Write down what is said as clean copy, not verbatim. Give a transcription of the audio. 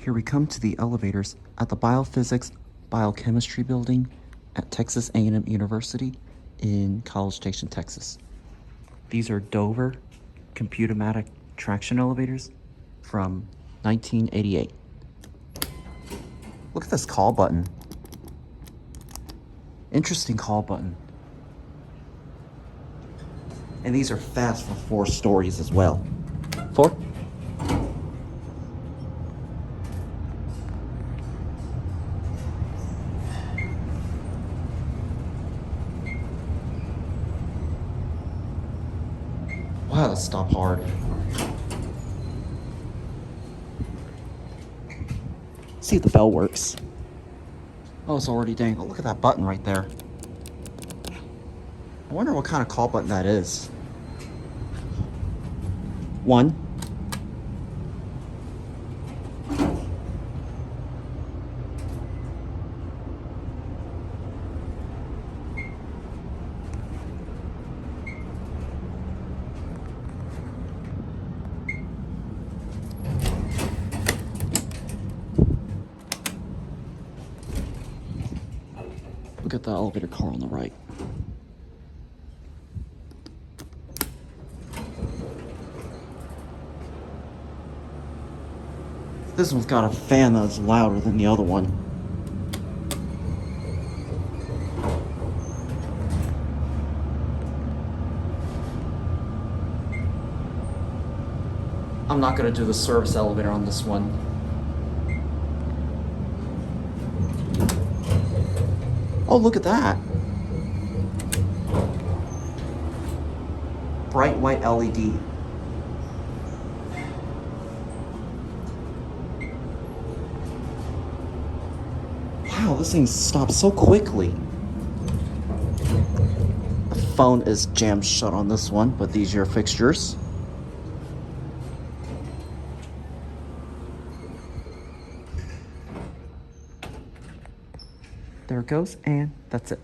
Here we come to the elevators at the Biophysics Biochemistry building at Texas A&M University in College Station, Texas. These are Dover Computomatic traction elevators from 1988. Look at this call button. Interesting call button. And these are fast for 4 stories as well. 4? Wow, that stopped hard. See if the bell works. Oh, it's already dangled. Look at that button right there. I wonder what kind of call button that is. 1. Look at the elevator car on the right. This one's got a fan that's louder than the other one. I'm not going to do the service elevator on this one. Oh, look at that. Bright white LED. Wow, this thing stops so quickly. The phone is jammed shut on this one, but these are your fixtures. There it goes, and that's it.